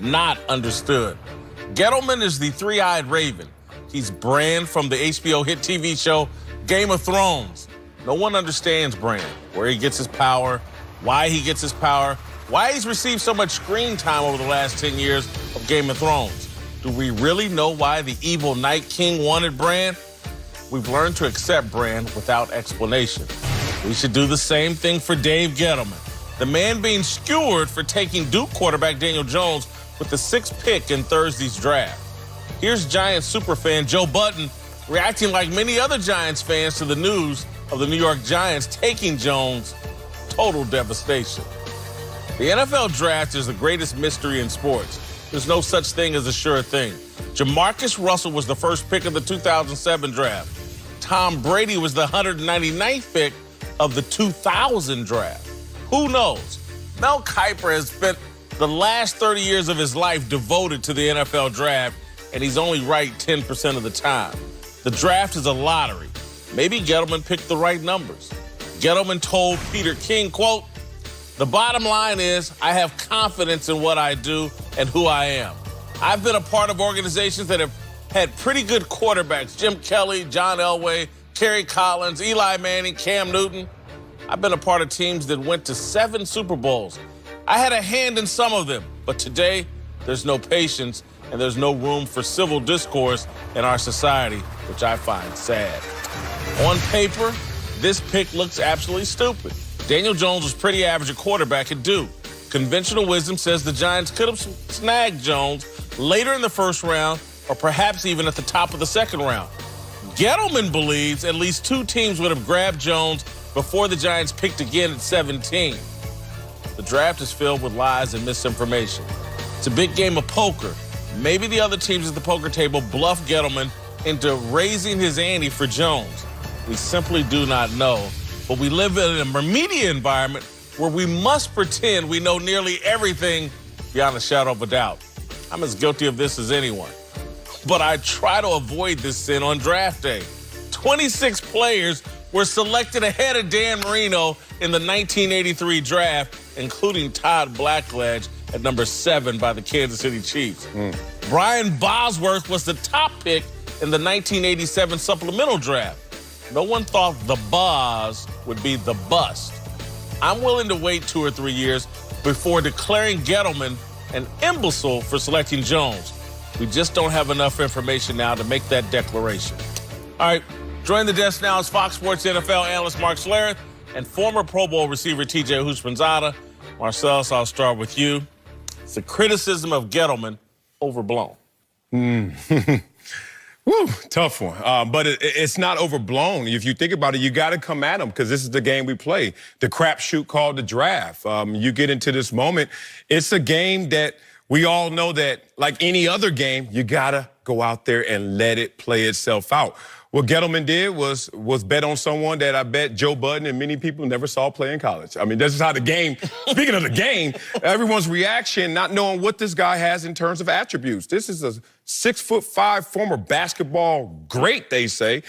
not understood. Gettleman is the three-eyed raven. He's Bran from the HBO hit TV show Game of Thrones. No one understands Bran, where he gets his power, why he gets his power, why he's received so much screen time over the last 10 years of Game of Thrones. Do we really know why the evil Night King wanted Bran? We've learned to accept Bran without explanation. We should do the same thing for Dave Gettleman, the man being skewered for taking Duke quarterback Daniel Jones with the 6th pick in Thursday's draft. Here's Giants superfan Joe Budden reacting like many other Giants fans to the news of the New York Giants taking Jones. Total devastation. The NFL draft is the greatest mystery in sports. There's no such thing as a sure thing. Jamarcus Russell was the first pick of the 2007 draft. Tom Brady was the 199th pick of the 2000 draft. Who knows? Mel Kiper has spent the last 30 years of his life devoted to the NFL draft, and he's only right 10% of the time. The draft is a lottery. Maybe Gettleman picked the right numbers. Gettleman told Peter King, quote, "The bottom line is I have confidence in what I do and who I am. I've been a part of organizations that have had pretty good quarterbacks, Jim Kelly, John Elway, Kerry Collins, Eli Manning, Cam Newton. I've been a part of teams that went to 7 Super Bowls. I had a hand in some of them, but today there's no patience and there's no room for civil discourse in our society, which I find sad." On paper, this pick looks absolutely stupid. Daniel Jones was pretty average at quarterback at Duke. Conventional wisdom says the Giants could have snagged Jones later in the first round or perhaps even at the top of the second round. Gettleman believes at least 2 teams would have grabbed Jones before the Giants picked again at 17. The draft is filled with lies and misinformation. It's a big game of poker. Maybe the other teams at the poker table bluffed Gettleman into raising his ante for Jones. We simply do not know. But we live in a media environment where we must pretend we know nearly everything beyond a shadow of a doubt. I'm as guilty of this as anyone. But I try to avoid this sin on draft day. 26 players were selected ahead of Dan Marino in the 1983 draft, including Todd Blackledge at number 7 by the Kansas City Chiefs. Brian Bosworth was the top pick in the 1987 supplemental draft. No one thought the Boz would be the bust. I'm willing to wait 2 or 3 years before declaring Gettleman an imbecile for selecting Jones. We just don't have enough information now to make that declaration. All right, join the desk now is Fox Sports NFL analyst Mark Schlereth and former Pro Bowl receiver TJ Houshmandzadeh. Marcellus, I'll start with you. Is the criticism of Gettleman overblown? Woo, tough one. But it's not overblown. If you think about it, you got to come at them because this is the game we play. The crapshoot called the draft. You get into this moment. It's a game that we all know that, like any other game, you got to go out there and let it play itself out. What Gettleman did was bet on someone that I bet Joe Budden and many people never saw play in college. I mean, this is how the game, speaking of the game, everyone's reaction, not knowing what this guy has in terms of attributes. This is a 6'5" former basketball great, they say.